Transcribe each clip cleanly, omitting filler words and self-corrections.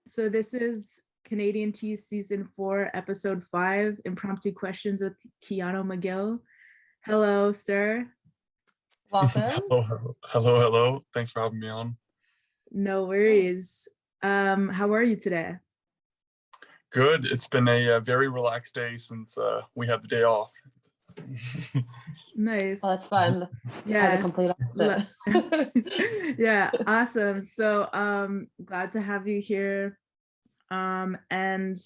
So this is Canadian Tea Season 4, Episode 5, Impromptu Questions with Keanu McGill. Hello, sir. Welcome. Hello. Thanks for having me on. No worries. How are you today? Good. It's been a very relaxed day since we had the day off. Nice. Well, that's fun. Yeah. The complete opposite. Yeah, awesome. So glad to have you here. And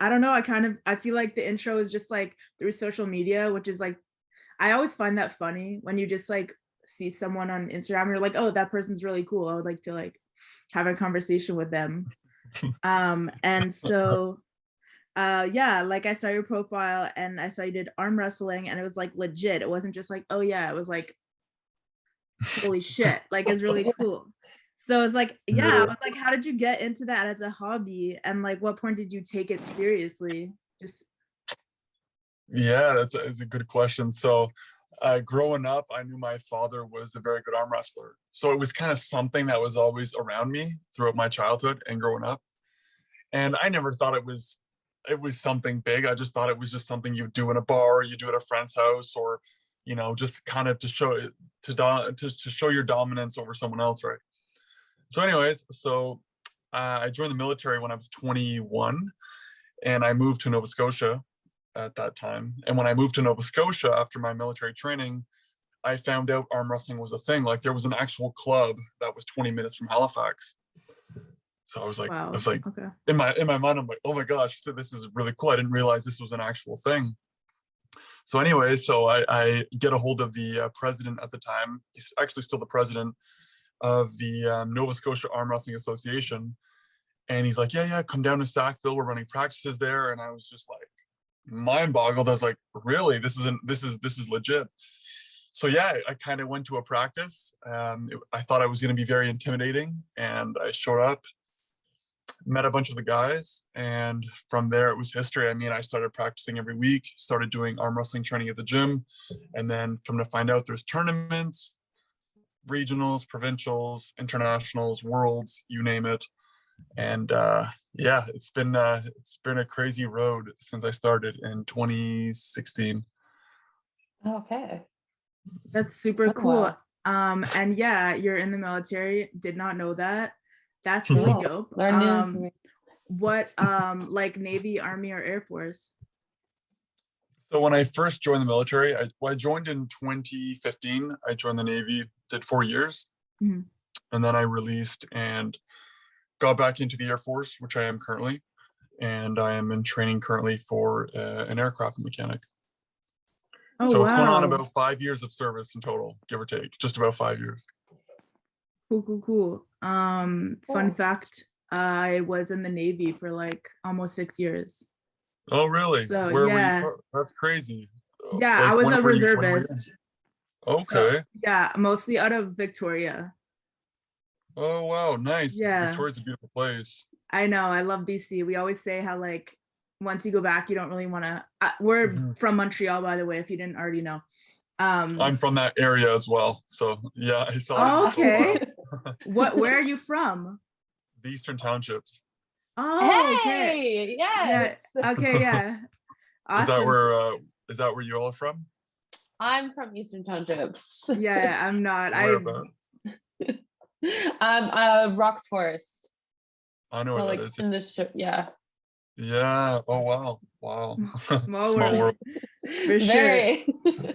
I don't know, I feel like the intro is just like through social media, which is like, I always find that funny when you just like see someone on Instagram and you're like, oh, that person's really cool. I would like to like have a conversation with them. And so yeah, like I saw your profile and I saw you did arm wrestling and it was like legit. It wasn't just like, oh yeah, it was like, holy shit, like it's really cool. So it's like, yeah, I was like, how did you get into that as a hobby? And like, what point did you take it seriously? Yeah, that's a good question. So growing up, I knew my father was a very good arm wrestler. So it was kind of something that was always around me throughout my childhood and growing up. And I never thought it was something big. I just thought it was just something you do in a bar, you do at a friend's house, or, you know, just kind of to show your dominance over someone else, right? So anyways, I joined the military when I was 21 and I moved to Nova Scotia at that time. And when I moved to Nova Scotia after my military training, I found out arm wrestling was a thing. Like there was an actual club that was 20 minutes from Halifax. So I was like, wow. Okay. in my mind, I'm like, oh my gosh, this is really cool. I didn't realize this was an actual thing. So anyways, I get a hold of the president at the time. He's actually still the president of the Nova Scotia Arm Wrestling Association. And he's like, yeah, come down to Sackville. We're running practices there. And I was just like mind boggled. I was like, really, this is legit. So yeah, I kind of went to a practice. I thought I was going to be very intimidating and I showed up, met a bunch of the guys, and from there it was history. I mean, I started practicing every week, started doing arm wrestling training at the gym, and then come to find out there's tournaments, regionals, provincials, internationals, worlds, you name it. And yeah, it's been a crazy road since I started in 2016. Okay. That's super cool. Wow. And yeah, you're in the military. Did not know that. That's really dope. What like Navy, Army, or Air Force? So when I first joined the military, I joined in 2015. I joined the Navy, did 4 years, and then I released and got back into the Air Force, which I am currently, and I am in training currently for an aircraft mechanic. Oh, so wow. It's going on about 5 years of service in total, give or take, just about 5 years. Cool. Fun fact, I was in the Navy for like almost 6 years. Oh, really? So, where yeah. were you? That's crazy. Yeah, like, I was a reservist. Okay. So, yeah, mostly out of Victoria. Oh, wow, nice. Yeah. Victoria's a beautiful place. I know, I love BC. We always say how like once you go back, you don't really want to. We're from Montreal, by the way, if you didn't already know. I'm from that area as well, so yeah, I saw. Okay. Where are you from? The Eastern Townships. Oh, hey, okay. yes. Yeah. Okay, yeah. Awesome. Is that where you all are from? I'm from Eastern Townships. Yeah, I'm not. Rocks Forest. I know where that is. In the yeah. Oh wow. Small world. For Very. Sure.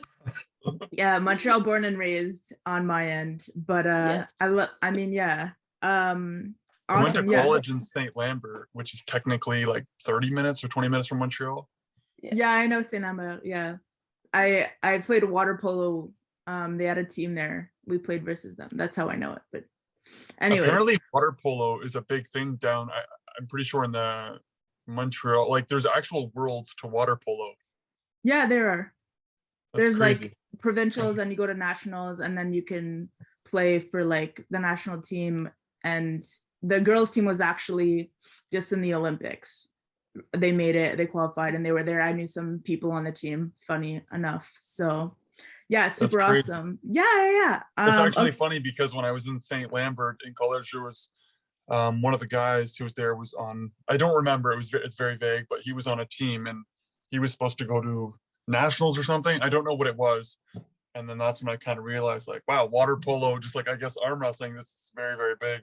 Yeah, Montreal born and raised on my end, but yes. I mean, yeah. Awesome. I went to college in St. Lambert, which is technically like 30 minutes or 20 minutes from Montreal. Yeah, I know St. Lambert. Yeah, I played water polo. They had a team there. We played versus them. That's how I know it. But anyway, apparently water polo is a big thing down. I'm pretty sure in the Montreal, like there's actual worlds to water polo. Yeah, there are. There's crazy. Like provincials, and you go to nationals, and then you can play for like the national team. And the girls team was actually just in the Olympics. They made it, they qualified, and they were there. I knew some people on the team, funny enough. So yeah, it's super awesome. Yeah. It's actually funny because when I was in St. Lambert in college, there was one of the guys who was there was on, I don't remember, it's very vague, but he was on a team and he was supposed to go to nationals or something. I don't know what it was. And then that's when I kind of realized, like, wow, water polo, just like I guess arm wrestling, this is very, very big.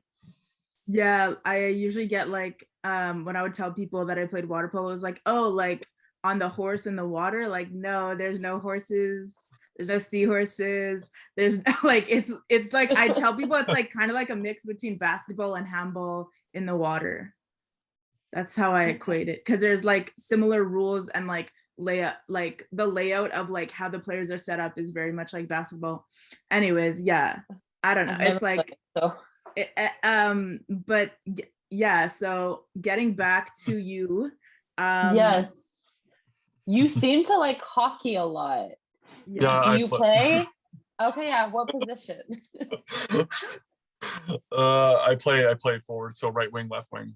Yeah, I usually get like when I would tell people that I played water polo, it was like, oh, like on the horse in the water. Like, no, there's no horses, there's no seahorses. There's like it's like I tell people it's like kind of like a mix between basketball and handball in the water. That's how I equate it, because there's like similar rules and like layout, like the layout of like how the players are set up is very much like basketball. Anyways, yeah, I don't know. I've never It's like played, so. but yeah, so getting back to you, Yes. You seem to like hockey a lot. Yeah, Do I you play? Okay, yeah. What position? I play forward, so right wing, left wing.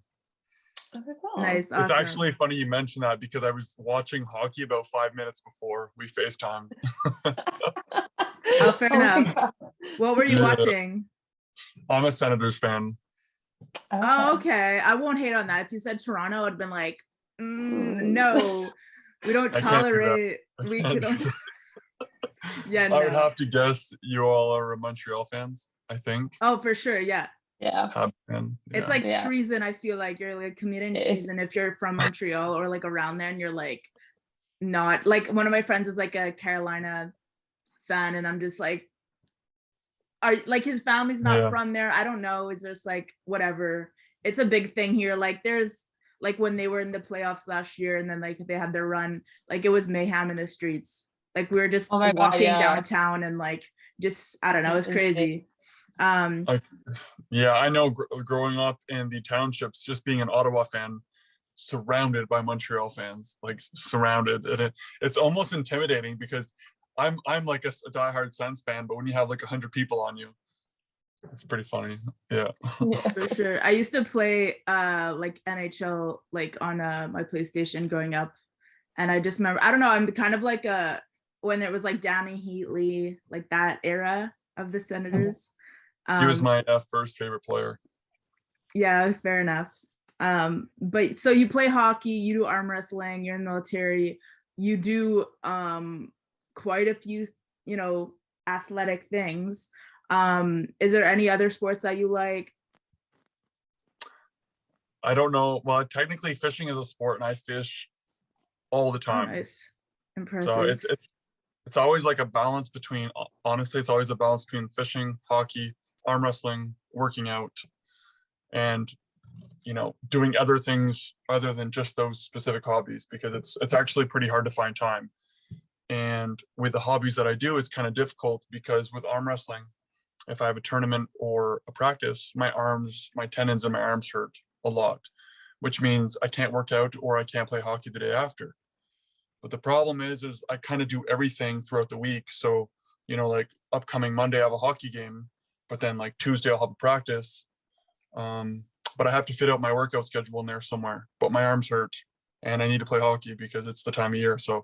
Okay, cool. nice, It's awesome. actually funny you mentioned that because I was watching hockey about 5 minutes before we FaceTimed. Oh, fair Oh my enough. God. What were you Yeah. watching? I'm a Senators fan. Oh, okay, I won't hate on that. If you said Toronto, I'd been like, no, we don't I can't do that. tolerate, I we can't do don't. that. Yeah, I would no. have to guess you all are Montreal fans, I think. Oh, for sure, yeah. Yeah. It's like Yeah. treason. I feel like you're like committing treason if you're from Montreal or like around there and you're like not, like one of my friends is like a Carolina fan and I'm just like, are like his family's not Yeah. from there. I don't know. It's just like whatever. It's a big thing here. Like there's like when they were in the playoffs last year and then like they had their run, like it was mayhem in the streets. Like we were just Oh my God, walking yeah. downtown and like just I don't know, it's crazy. Yeah, I know growing up in the townships, just being an Ottawa fan, surrounded by Montreal fans, like surrounded. And it's almost intimidating because I'm like a diehard Sens fan, but when you have like 100 people on you, it's pretty funny. Yeah. For sure. I used to play like NHL like on my PlayStation growing up. And I just remember, I don't know, I'm kind of like when it was like Danny Heatley, like that era of the Senators. He was my first favorite player. Yeah, fair enough. But so you play hockey, you do arm wrestling, you're in the military, you do quite a few, you know, athletic things. Is there any other sports that you like? I don't know. Well, technically fishing is a sport and I fish all the time. Oh, nice. Impressive. So it's always like a balance between, honestly, it's always a balance between fishing, hockey, arm wrestling, working out, and you know, doing other things other than just those specific hobbies, because it's actually pretty hard to find time. And with the hobbies that I do, it's kind of difficult because with arm wrestling, if I have a tournament or a practice, my tendons in my arms hurt a lot, which means I can't work out or I can't play hockey the day after. But the problem is I kind of do everything throughout the week. So, you know, like upcoming Monday, I have a hockey game, but then like Tuesday, I'll have a practice. But I have to fit out my workout schedule in there somewhere. But my arms hurt and I need to play hockey because it's the time of year. So,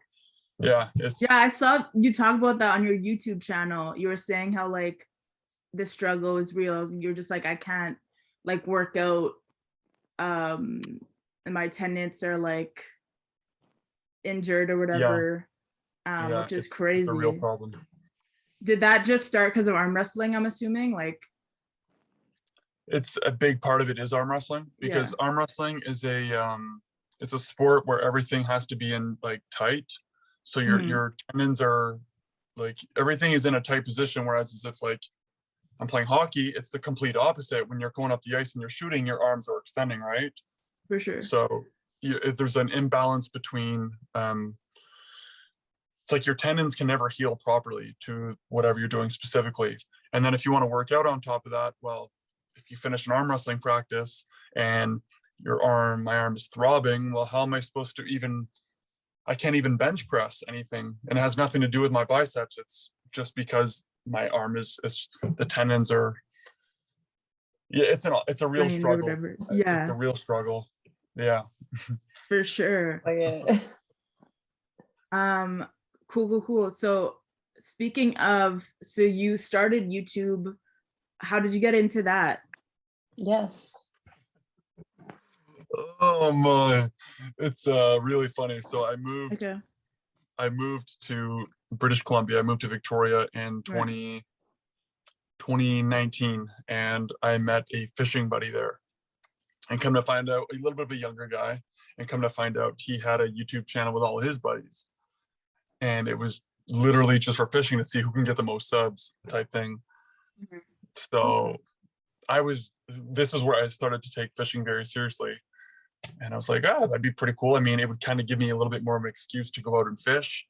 yeah. I saw you talk about that on your YouTube channel. You were saying how like the struggle is real. You're just like, I can't like work out. And my tendons are like injured or whatever, which is crazy. It's a real problem. Did that just start because of arm wrestling, I'm assuming? Like, it's a big part of it is arm wrestling, because arm wrestling is it's a sport where everything has to be in like tight. So your tendons are like, everything is in a tight position, whereas as if like I'm playing hockey, it's the complete opposite. When you're going up the ice and you're shooting, your arms are extending, right? For sure. So if there's an imbalance between, it's like your tendons can never heal properly to whatever you're doing specifically. And then if you want to work out on top of that, well, if you finish an arm wrestling practice and my arm is throbbing, well, how am I supposed to I can't even bench press anything. And it has nothing to do with my biceps. It's just because my arm is the tendons are, it's a real struggle. Yeah. It's a real struggle. Yeah. For sure. Okay. Cool. So speaking of, so you started YouTube. How did you get into that? Yes. Oh my, it's really funny. So Okay. I moved to British Columbia. I moved to Victoria in Right. 2019, and I met a fishing buddy there. And come to find out, a little bit of a younger guy, and come to find out he had a YouTube channel with all of his buddies. And it was literally just for fishing to see who can get the most subs type thing. Mhm. So this is where I started to take fishing very seriously. And I was like, oh, that'd be pretty cool. I mean, it would kind of give me a little bit more of an excuse to go out and fish.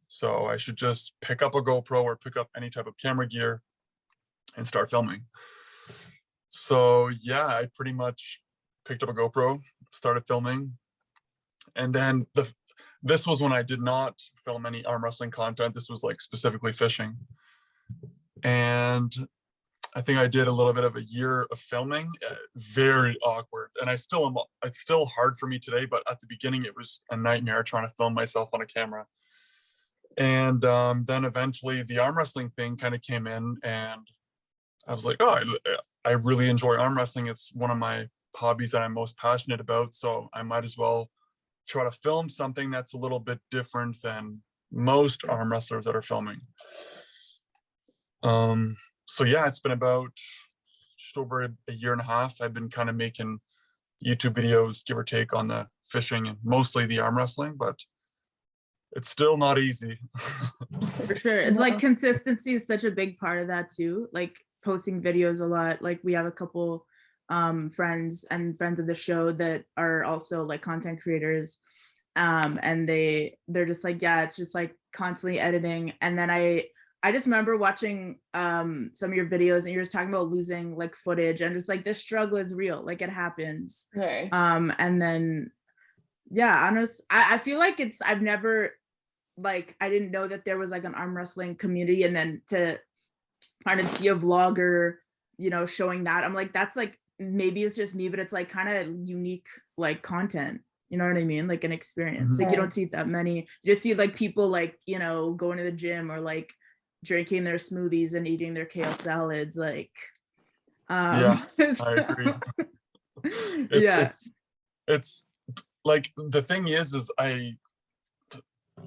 So I should just pick up a GoPro or pick up any type of camera gear and start filming. So yeah, I pretty much picked up a GoPro, started filming. And then this was when I did not film any arm wrestling content. This was like specifically fishing. And I think I did a little bit of a year of filming, very awkward. And it's still hard for me today, but at the beginning it was a nightmare trying to film myself on a camera. And then eventually the arm wrestling thing kind of came in, and I was like, oh, I really enjoy arm wrestling. It's one of my hobbies that I'm most passionate about. So I might as well try to film something that's a little bit different than most arm wrestlers that are filming. So yeah, it's been about just over a year and a half. I've been kind of making YouTube videos, give or take, on the fishing and mostly the arm wrestling, but it's still not easy. For sure. It's like No. consistency is such a big part of that too. Like posting videos a lot. Like we have a couple friends of the show that are also like content creators. And they're just like, yeah, it's just like constantly editing. And then I just remember watching some of your videos, and you're just talking about losing like footage, and just like this struggle is real, like it happens. Right. And then yeah, I feel like I've never, like, I didn't know that there was like an arm wrestling community, and then to kind of see a vlogger, showing that, I'm like, that's like, maybe it's just me, but it's like kind of unique, like content, you know what I mean? Like an experience. Like you don't see that many. You just see like people like, going to the gym or like drinking their smoothies and eating their kale salads. Like, Yeah, so, I agree. yeah. It's like, the thing is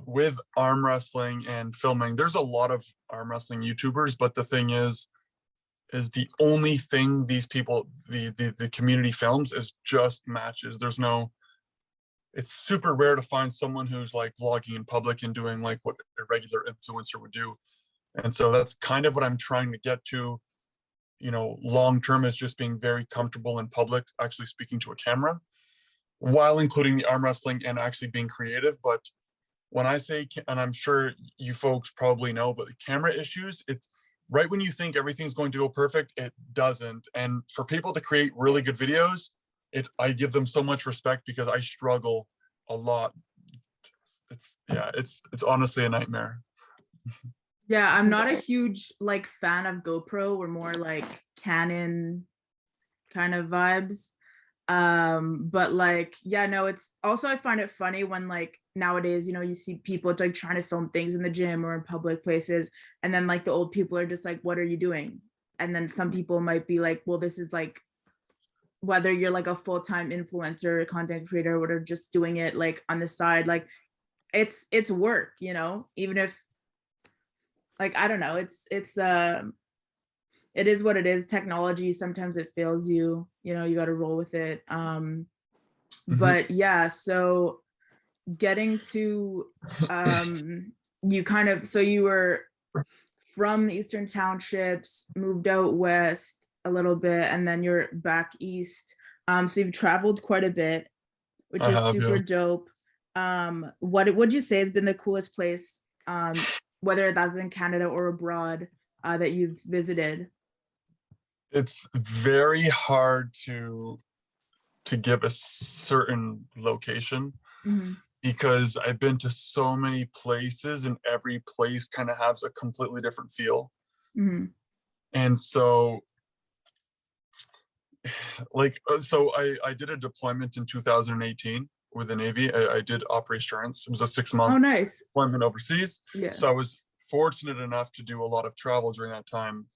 with arm wrestling and filming, there's a lot of arm wrestling YouTubers, but the thing is the only thing these people, the community films, is just matches. It's super rare to find someone who's like vlogging in public and doing like what a regular influencer would do. And so that's kind of what I'm trying to get to, long term, is just being very comfortable in public, actually speaking to a camera, while including the arm wrestling and actually being creative. But when I say, and I'm sure you folks probably know, but the camera issues, it's right when you think everything's going to go perfect, it doesn't. And for people to create really good videos, I give them so much respect, because I struggle a lot. It's honestly a nightmare. Yeah, I'm not a Right. huge like fan of GoPro. We're more like Canon kind of vibes. But like, yeah, no, it's also, I find it funny when like nowadays, you see people like trying to film things in the gym or in public places, and then like the old people are just like, what are you doing? And then some people might be like, well, this is like, whether you're like a full-time influencer, content creator, or just doing it like on the side, like it's work, even if, like, I don't know, it is what it is. Technology, sometimes it fails you, you got to roll with it. But yeah, so getting to you kind of, so you were from the Eastern Townships, moved out west a little bit, and then you're back east. So you've traveled quite a bit, which I is have, super yeah. dope. What would you say has been the coolest place, whether that's in Canada or abroad, that you've visited? It's very hard to give a certain location, Mhm. because I've been to so many places, and every place kind of has a completely different feel. Mhm. And so so I did a deployment in 2018 with the Navy. I did Operation Assurance. It was a 6-month Oh, nice. deployment overseas. Yeah. So I was fortunate enough to do a lot of travel during that time.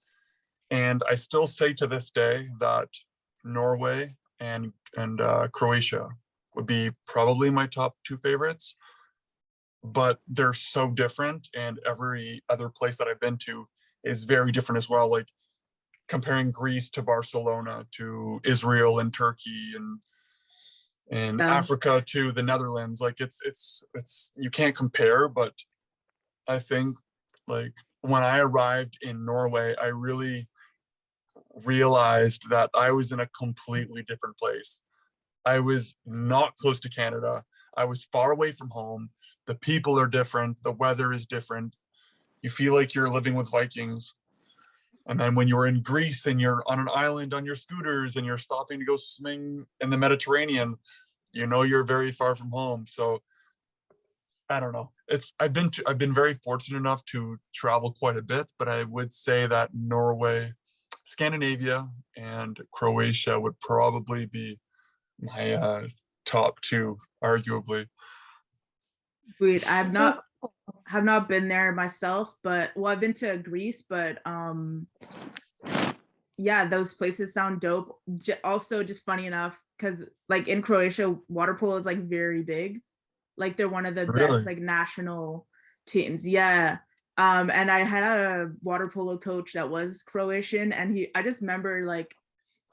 And I still say to this day that Norway and Croatia would be probably my top two favorites. But they're so different, and every other place that I've been to is very different as well. Like comparing Greece to Barcelona to Israel and Turkey and Yeah. Africa to the Netherlands. Like it's you can't compare. But I think like when I arrived in Norway, I really realized that I was in a completely different place. I was not close to Canada. I was far away from home. The people are different. The weather is different. You feel like you're living with Vikings. And then when you're in Greece and you're on an island on your scooters and you're stopping to go swimming in the Mediterranean, you know you're very far from home. So I don't know. I've been very fortunate enough to travel quite a bit, but I would say that Norway, Scandinavia, and Croatia would probably be my top two, arguably. Sweet. Have not been there myself, but well, I've been to Greece, but yeah, those places sound dope. Also, just funny enough, because like in Croatia, water polo is like very big. Like they're one of the Really? best like national teams. Yeah. And I had a water polo coach that was Croatian, and I just remember like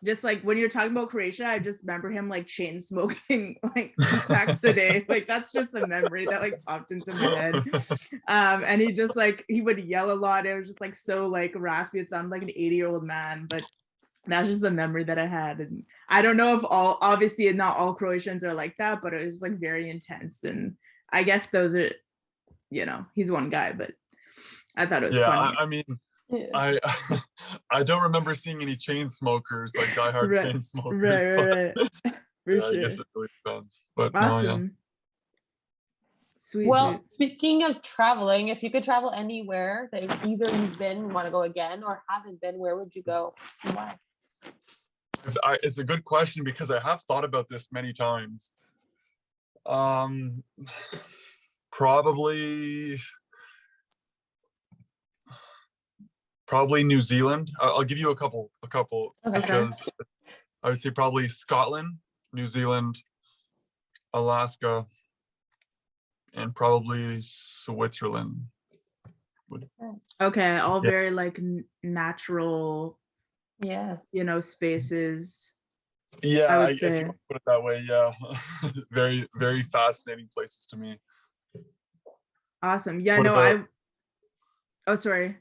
just like when you're talking about Croatia, I just remember him like chain smoking like 2 packs a day. Like that's just a memory that like popped into my head. And he just like he would yell a lot. It was just like so like raspy. It sounded like an 80-year-old man, but that's just the memory that I had. And I don't know if obviously not all Croatians are like that, but it was like very intense. And I guess those are, he's one guy, but I thought it was funny. I mean, Yeah. I don't remember seeing any chain smokers, like diehard Right, chain smokers. right. For Yeah, sure. I guess it really depends. But no, yeah. Awesome. Sweet. Well, speaking of traveling, if you could travel anywhere that either you've been, want to go again, or haven't been, where would you go and why? It's a good question because I have thought about this many times. Probably New Zealand. I'll give you a couple Okay. because I would say probably Scotland, New Zealand, Alaska, and probably Switzerland. Okay, all Yeah. very like natural, Yeah. spaces. Yeah, I would if you say. want to put it that way, yeah. Very, very fascinating places to me. Awesome. Yeah, What no, about- oh, sorry.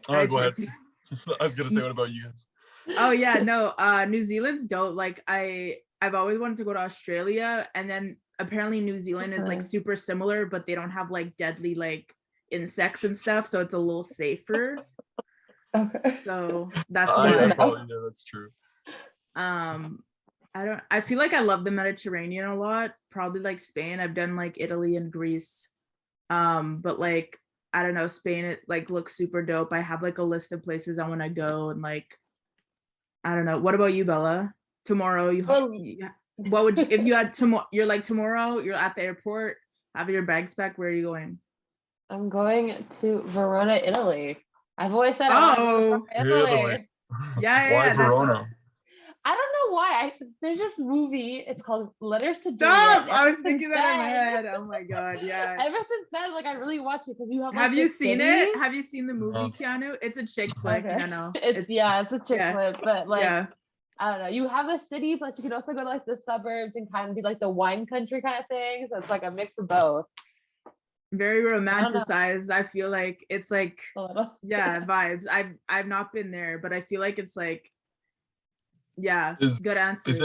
Oh, go ahead. interrupted. I was gonna say, what about you guys? Oh yeah, no, New Zealand's dope. Like I've always wanted to go to Australia, and then apparently New Zealand is like Nice. super similar, but they don't have like deadly like insects and stuff, so it's a little safer. Okay. So that's Yeah, why. probably, yeah, that's true. I feel like I love the Mediterranean a lot. Probably like Spain. I've done like Italy and Greece. But like I don't know, Spain, it like looks super dope. I have like a list of places I want to go, and like I don't know. What about you, Bella? Tomorrow, what would you, if you had tomorrow? You're like tomorrow. You're at the airport. Have your bags packed. Where are you going? I'm going to Verona, Italy. I've always said I want to go to Italy. Italy. Yeah, Why yeah, Verona? I don't know why. There's this movie. It's called Letters to Juliet. Stop! I was Ever thinking since that in my then- head. Oh my god, yeah. Ever since then, like I really watch it because you have. Like, Have you this seen city. it? Have you seen the movie, No. Keanu? It's a chick flick. Okay. I know. It's a chick yeah. flip, but like Yeah. I don't know. You have the city, plus you can also go to like the suburbs and kind of be like the wine country kind of thing. So it's like a mix of both. Very don't know. romanticized. I feel like it's like A little. yeah, vibes. I've not been there, but I feel like it's like yeah, good answers.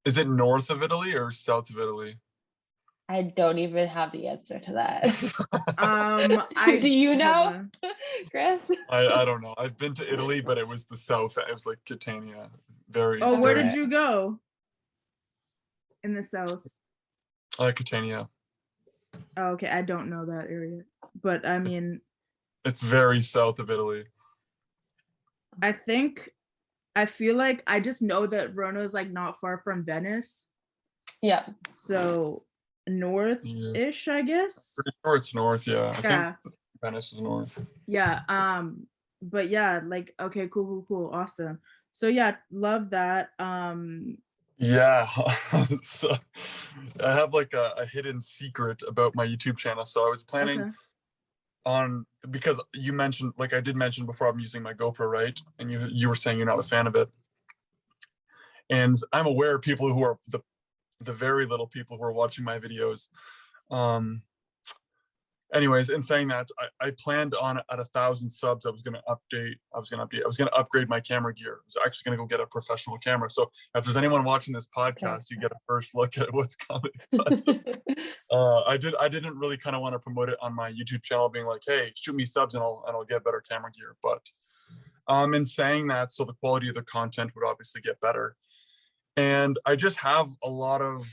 Is it north of Italy or south of Italy? I don't even have the answer to that. Do you know, Chris? I don't know. I've been to Italy, but it was the south. It was like Catania. Very. Oh, where very, did you go? In the south. Catania. Oh, okay, I don't know that area, but I mean, it's very south of Italy. I feel like I just know that Verona is like not far from Venice. Yeah. So north-ish, I guess. Pretty sure it's north, yeah. I Yeah. think Venice is north. Yeah. But yeah, like okay, cool, awesome. So yeah, love that. Yeah. So I have like a hidden secret about my YouTube channel. So I was planning Okay. on, because you mentioned, like I did mention before, I'm using my GoPro, right? And you were saying you're not a fan of it. And I'm aware of people who are the very little people who are watching my videos. Um, Anyways, in saying that, I planned on at 1,000 subs, I was gonna upgrade my camera gear. I was actually gonna go get a professional camera. So if there's anyone watching this podcast, you get a first look at what's coming. But I didn't really kind of want to promote it on my YouTube channel, being like, hey, shoot me subs and I'll get better camera gear. But in saying that, so the quality of the content would obviously get better. And I just have a lot of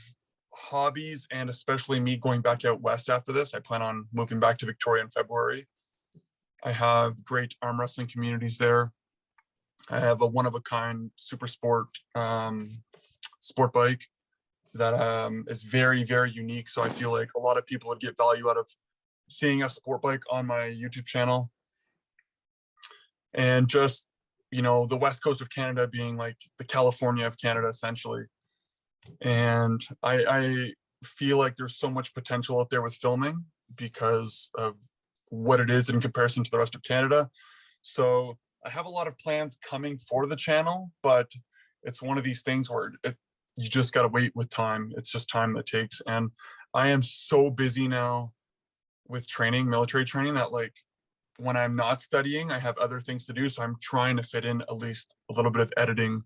hobbies, and especially me going back out west after this. I plan on moving back to Victoria in February. I have great arm wrestling communities there. I have a one-of-a-kind super sport sport bike that is very, very unique. So I feel like a lot of people would get value out of seeing a sport bike on my YouTube channel. And just, the west coast of Canada being like the California of Canada, essentially. And I feel like there's so much potential out there with filming because of what it is in comparison to the rest of Canada. So I have a lot of plans coming for the channel, but it's one of these things where you just got to wait with time. It's just time that takes. And I am so busy now with training, military training, that like when I'm not studying, I have other things to do. So I'm trying to fit in at least a little bit of editing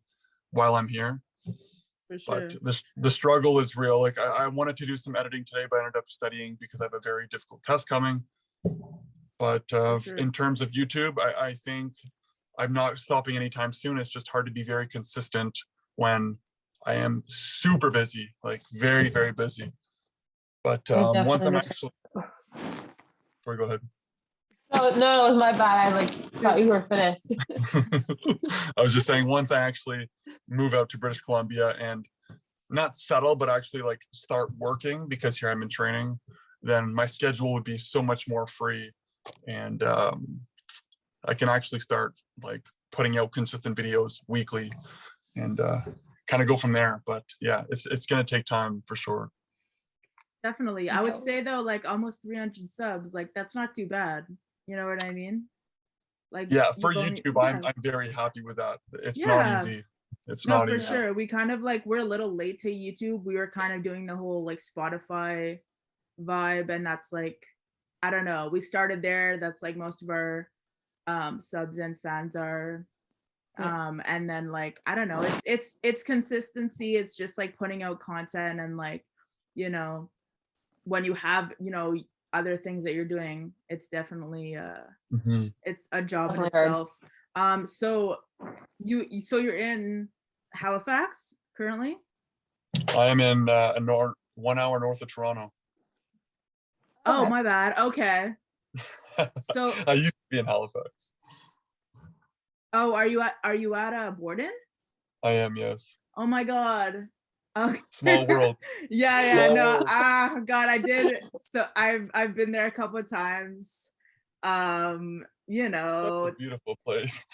while I'm here. For sure. But the struggle is real. Like I wanted to do some editing today, but I ended up studying because I have a very difficult test coming. But sure. in terms of YouTube, I think I'm not stopping anytime soon. It's just hard to be very consistent when I am super busy, like very, very busy. But once I'm actually, sorry, go ahead. No, it was my bad. I like thought you were finished. I was just saying, once I actually move out to British Columbia and not settle, but actually like start working, because here I'm in training, then my schedule would be so much more free. And I can actually start like putting out consistent videos weekly and kind of go from there. But yeah, it's going to take time for sure. Definitely. I would say though, like almost 300 subs, like that's not too bad. You know what I mean? Like, yeah, for YouTube, I'm very happy with that. It's not easy. It's not easy. For sure. We kind of like, we're a little late to YouTube. We were kind of doing the whole like Spotify vibe, and that's like, I don't know, we started there. That's like most of our subs and fans are. And then like, I don't know, it's consistency. It's just like putting out content, and like, when you have, other things that you're doing, it's definitely it's a job in itself. So you're in Halifax currently? I am in 1 hour north of Toronto. Oh, my bad. Okay. So I used to be in Halifax. Oh, are you at Borden? I am, yes. Oh my God. Okay. Small world. Yeah, no. God, I did. So I've been there a couple of times. That's a beautiful place.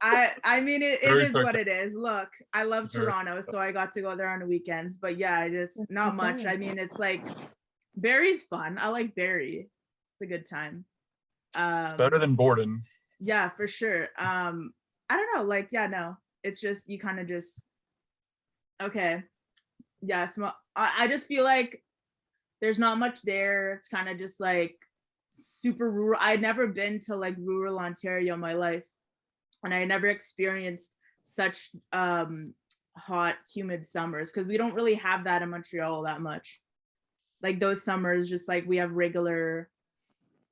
I mean, it is what it is. Look, I love Very Toronto, so I got to go there on the weekends. But yeah, just not much. I mean, it's like Barrie's fun. I like Barrie. It's a good time. It's better than Borden. Yeah, for sure. I don't know. Like, yeah, no. It's just you kind of just okay. Yeah, I just feel like there's not much there. It's kind of just like super rural. I'd never been to like rural Ontario in my life, and I never experienced such hot, humid summers, because we don't really have that in Montreal that much. Like those summers, just like we have regular,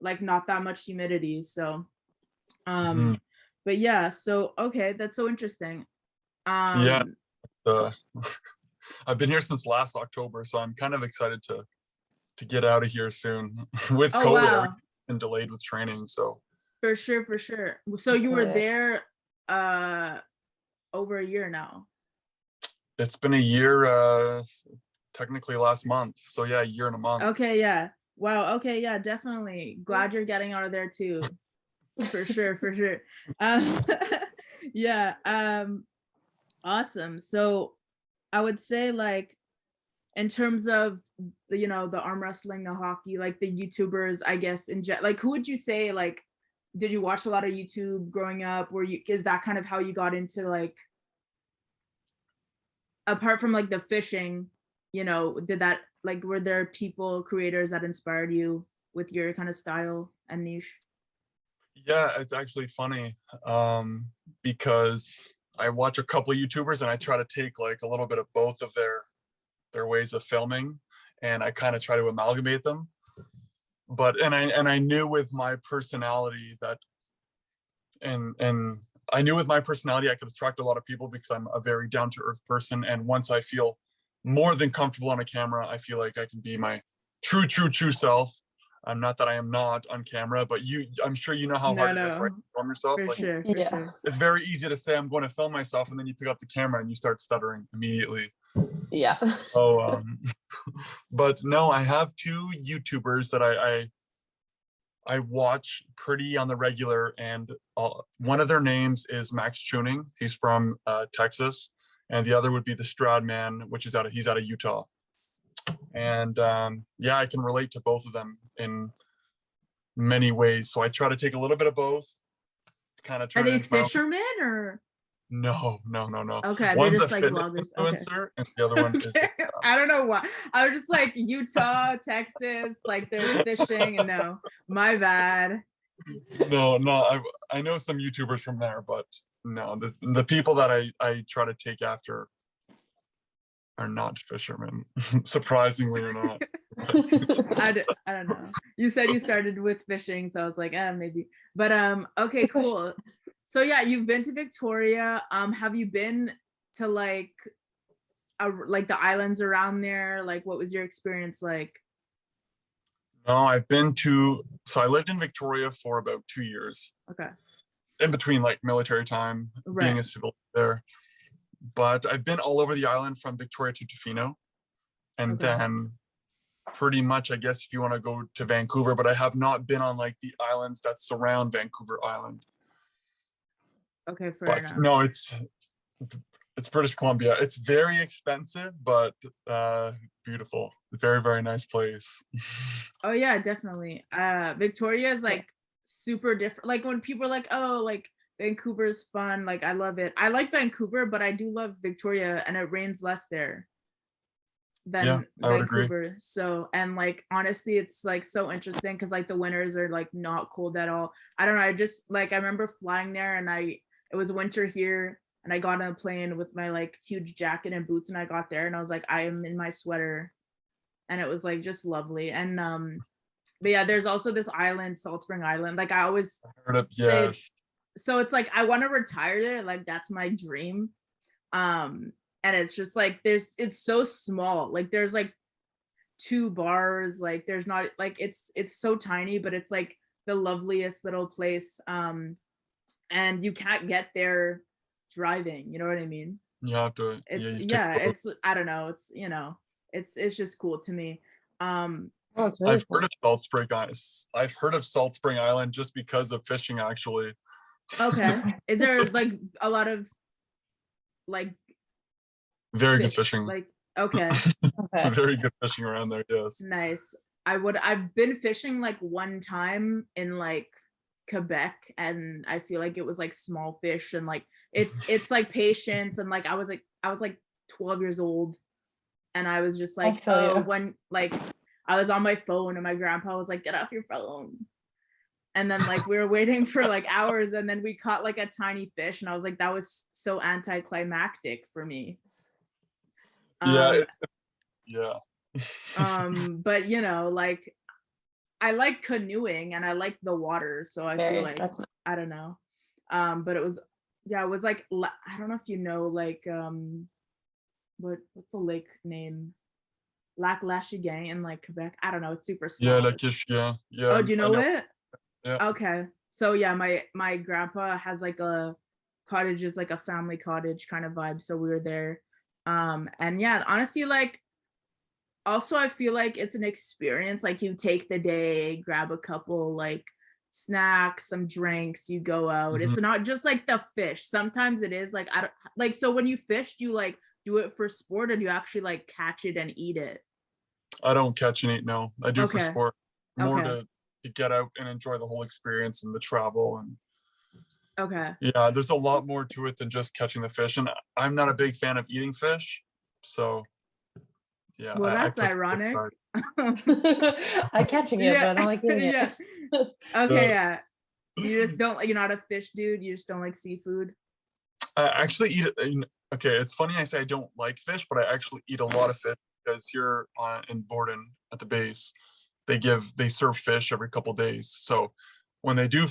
like not that much humidity. So, but yeah. So okay, that's so interesting. Yeah. I've been here since last October, so I'm kind of excited to get out of here soon. With COVID, everything's been delayed with training, so. For sure. So you were there over a year now. It's been a year, technically last month. So yeah, a year and a month. Okay, yeah. Wow. Okay, yeah, definitely. Glad you're getting out of there too. For sure. Yeah. Awesome. So I would say like in terms of the arm wrestling, the hockey, like the YouTubers, I guess like who would you say like did you watch a lot of YouTube growing up? Is that kind of how you got into like apart from like the fishing, did that like were there people creators that inspired you with your kind of style and niche? Yeah, it's actually funny, because I watch a couple of YouTubers and I try to take like a little bit of both of their ways of filming, and I kind of try to amalgamate them. But and I knew with my personality that and I knew with my personality I could attract a lot of people because I'm a very down to earth person. And once I feel more than comfortable on a camera, I feel like I can be my true self. Not that I am not on camera, but I'm sure you know how No, hard it is, right? no, To film yourself. for Like sure, for Yeah. sure. it's very easy to say I'm going to film myself, and then you pick up the camera and you start stuttering immediately. Yeah. So, but no, I have two YouTubers that I watch pretty on the regular, and one of their names is Max Tuning. He's from Texas, and the other would be the Stradman, which is he's out of Utah. And yeah, I can relate to both of them in many ways. So I try to take a little bit of both, kind of Are turn it they into my own. fishermen or No. okay, they're One's a just like fitness vloggers. Okay. influencer, and the other one is. I don't know why. I was just like Utah, Texas, like there's fishing and no, my bad. No. I know some YouTubers from there, but no, the people that I try to take after are not fishermen, surprisingly or not. I don't know. You said you started with fishing, so I was like, maybe. But okay, cool. So yeah, you've been to Victoria. Have you been to like the islands around there? Like, what was your experience like? No, so I lived in Victoria for about 2 years, Okay. in between like military time, being Right. a civil there. But I've been all over the island from Victoria to Tofino, and Okay. then pretty much, I guess, if you want to go to Vancouver, but I have not been on like the islands that surround Vancouver Island. Okay, fair But enough. no, it's British Columbia. It's very expensive, but beautiful. Very, very nice place. Oh yeah, definitely. Victoria is like super different. Like when people are like, oh, like Vancouver's fun, like I love it. I like Vancouver, but I do love Victoria, and it rains less there Yeah, than I would agree. Vancouver. So, and like honestly, it's like so interesting because like the winters are like not cold at all. I don't know. I just like I remember flying there, and it was winter here, and I got on a plane with my like huge jacket and boots, and I got there, and I was like, I am in my sweater, and it was like just lovely. And but yeah, there's also this island, Salt Spring Island. Like I always Heard of, say, yes. so it's like I want to retire there. Like that's my dream. And it's just like it's so small. Like there's like 2 bars. Like there's not like it's so tiny, but it's like the loveliest little place. And you can't get there driving. You know what I mean? You have to. It's Yeah, you take yeah. a boat. It's I don't know. It's it's just cool to me. Oh, it's really I've cool. heard of Salt Spring Island. I've heard of Salt Spring Island just because of fishing, actually. Okay. Is there like a lot of like Very good fishing. like okay, Okay. Very good fishing around there. Yes. nice. I've been fishing like one time in like Quebec, and I feel like it was like small fish, and like it's like patience, and like I was like 12 years old, and I was just like, feel oh, you. when like I was on my phone and my grandpa was like, get off your phone. And then like we were waiting for like hours, and then we caught like a tiny fish, and I was like, that was so anticlimactic for me. Yeah. Um, Yeah. but like I like canoeing and I like the water, so I feel like That's I don't know. But it was like I don't know if you know like what's the lake name? Lac Lachigan in like Quebec. I don't know. It's super Yeah, small. like yeah. Oh, do you I know know. it? Yeah. Okay. So yeah, my grandpa has like a cottage. It's like a family cottage kind of vibe. So we were there. And yeah, honestly, like also I feel like it's an experience. Like you take the day, grab a couple like snacks, some drinks, you go out. Mhm. It's not just like the fish. Sometimes it is like, I don't like, so when you fish, do you like do it for sport, or do you actually like catch it and eat it? I don't catch and eat, no. I do for Okay. sport, more Okay. to get out and enjoy the whole experience and the travel. And Okay. yeah, there's a lot more to it than just catching the fish. And I'm not a big fan of eating fish. So yeah, Well, I that's put the fish ironic. aside. I'm catching it, but Yeah. I don't like eating it. Yeah. Okay, The- yeah. You just don't like, you're not a fish dude, you just don't like seafood. I actually eat it. Okay, it's funny I say I don't like fish, but I actually eat a lot of fish because here in Borden at the base, they serve fish every couple days. So when they do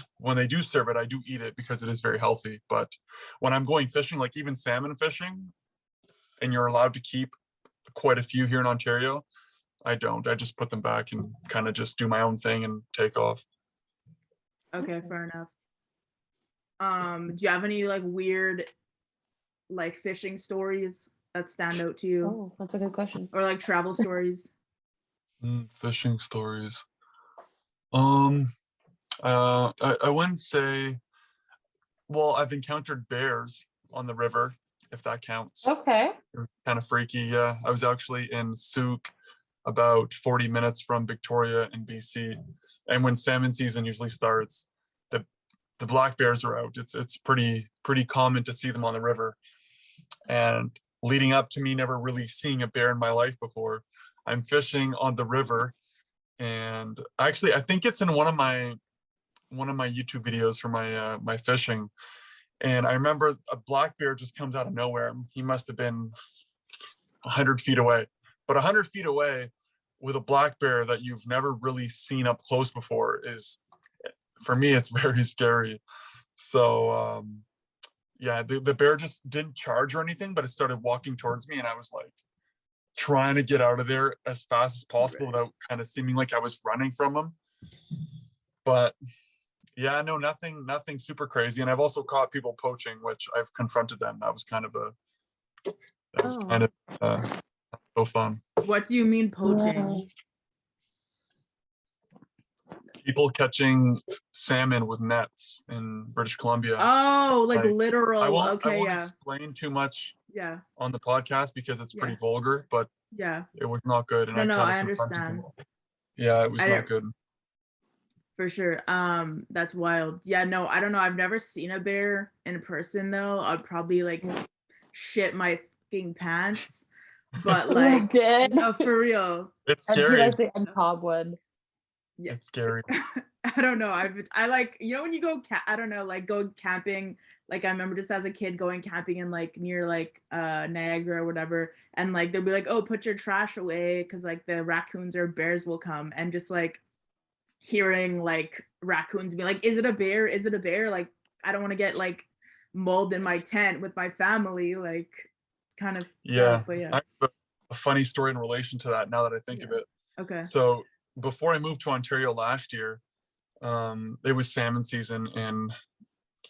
serve it, I do eat it because it is very healthy. But when I'm going fishing, like even salmon fishing, and you're allowed to keep quite a few here in Ontario, I don't. I just put them back and kind of just do my own thing and take off. Okay, fair enough. Do you have any like weird like fishing stories that stand out to you, Oh, that's a good question. or like travel stories? Fishing stories. I wouldn't say. Well, I've encountered bears on the river, if that counts. Okay. Kind of freaky. Yeah, I was actually in Souk, about 40 minutes from Victoria in BC, and when salmon season usually starts, the black bears are out. It's pretty common to see them on the river. And leading up to me never really seeing a bear in my life before, I'm fishing on the river, and actually I think it's in one of my YouTube videos for my fishing. And I remember a black bear just comes out of nowhere. He must have been 100 feet away, but 100 feet away with a black bear that you've never really seen up close before is, for me, it's very scary. So yeah, the bear just didn't charge or anything, but it started walking towards me, and I was like trying to get out of there as fast as possible without kind of seeming like I was running from him. But yeah, no, nothing super crazy. And I've also caught people poaching, which I've confronted them. That was kind of so fun. What do you mean poaching? People catching salmon with nets in British Columbia. Oh, like literal. I won't Okay, yeah. explain too much Yeah. on the podcast because it's pretty Yeah. vulgar, but Yeah. it was not good. And No, I confronted understand. people. Yeah, it was I not don't- good. For sure. That's wild. Yeah, no, I don't know. I've never seen a bear in person though. I'd probably like shit my fucking pants. But like, did. no, for real. It's And he scary. likes the Cobb would. Yeah. It's scary. I don't know. I like, you know, when you go I don't know, like go camping. Like I remember just as a kid going camping in like near like Niagara or whatever, and like they'll be like, oh, put your trash away because like the raccoons or bears will come, and just like hearing like raccoons be like, is it a bear? Is it a bear? Like I don't want to get like mold in my tent with my family. Like it's kind of Yeah. but yeah. I have a funny story in relation to that now that I think of it. Okay. So before I moved to Ontario last year, it was salmon season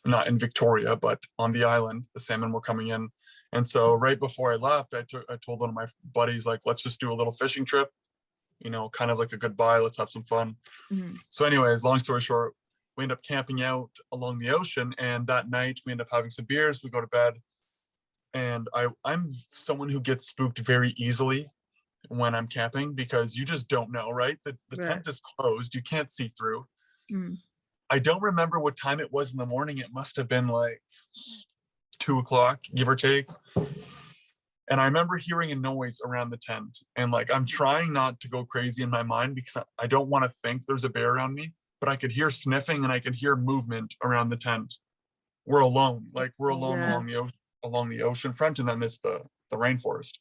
not in Victoria, but on the island. The salmon were coming in. And so right before I left, I told one of my buddies, like, let's just do a little fishing trip, you know, kind of like a goodbye, let's have some fun. Mhm. So anyways, long story short, we end up camping out along the ocean, and that night we end up having some beers, we go to bed. And I'm someone who gets spooked very easily when I'm camping because you just don't know, right? The Right. tent is closed, you can't see through. Mm. I don't remember what time it was in the morning. It must have been like 2 o'clock, give or take. And I remember hearing a noise around the tent, and like I'm trying not to go crazy in my mind because I don't want to think there's a bear around me, but I could hear sniffing and I could hear movement around the tent. We're alone, like we're alone Yeah. along the ocean front, and then it's the rainforest.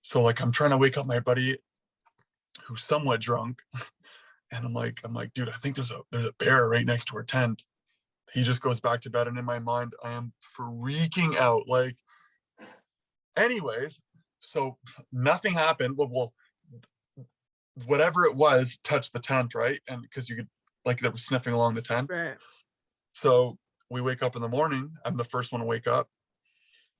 So like I'm trying to wake up my buddy who's somewhat drunk, and I'm like, dude, I think there's a bear right next to our tent. He just goes back to bed, and in my mind, I am freaking out. Like, anyways, so nothing happened. Well, whatever it was touched the tent, right? And because you could, like, they were sniffing along the tent. Right. So we wake up in the morning. I'm the first one to wake up,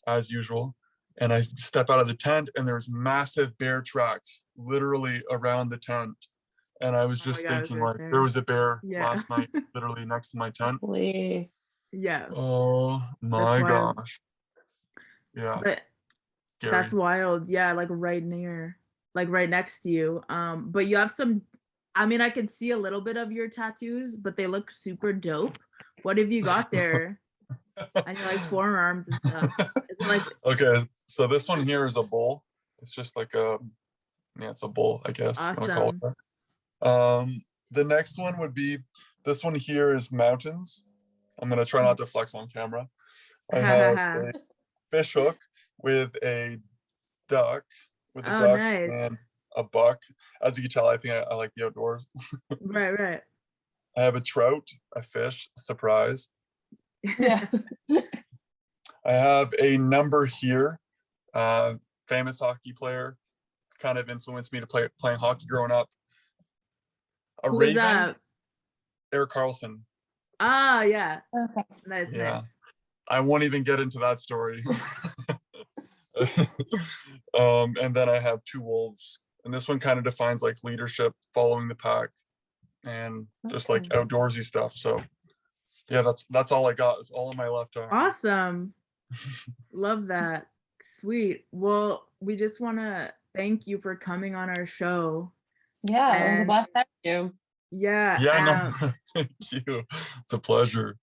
as usual. And I step out of the tent, and there's massive bear tracks literally around the tent. And I was Oh my just God, it's thinking right like there. there was a bear Yeah. last night, literally next to my tent. Holy. Yeah. Oh my wild. gosh. Yeah, But that's scary. wild. Yeah, like right near, like right next to you. But you have some, I mean, I can see a little bit of your tattoos, but they look super dope. What have you got there? And your like forearms and stuff. Is it like Okay, so this one here is a bull. It's just like a, yeah, it's a bull, I guess you want to call it awesome? that. The next one would be, this one here is mountains. I'm gonna try not to flex on camera. I Ha ha have ha. a fish hook with a duck, Oh, nice. and a buck. As you can tell, I think I like the outdoors. Right, right. I have a trout, a fish, surprise. Yeah. I have a number here, famous hockey player, kind of influenced me to playing hockey growing up. A Who is raven, that? Eric Carlson. Ah, yeah. Okay. Nice, Yeah, nice. I won't even get into that story. And then I have two wolves, and this one kind of defines like leadership, following the pack, and just like Okay. outdoorsy stuff. So yeah, that's all I got. It's all in my left arm. Awesome. Love that. Sweet. Well, we just want to thank you for coming on our show. Yeah, it was a And blast having you. yeah, Yeah, no, thank you. It's a pleasure.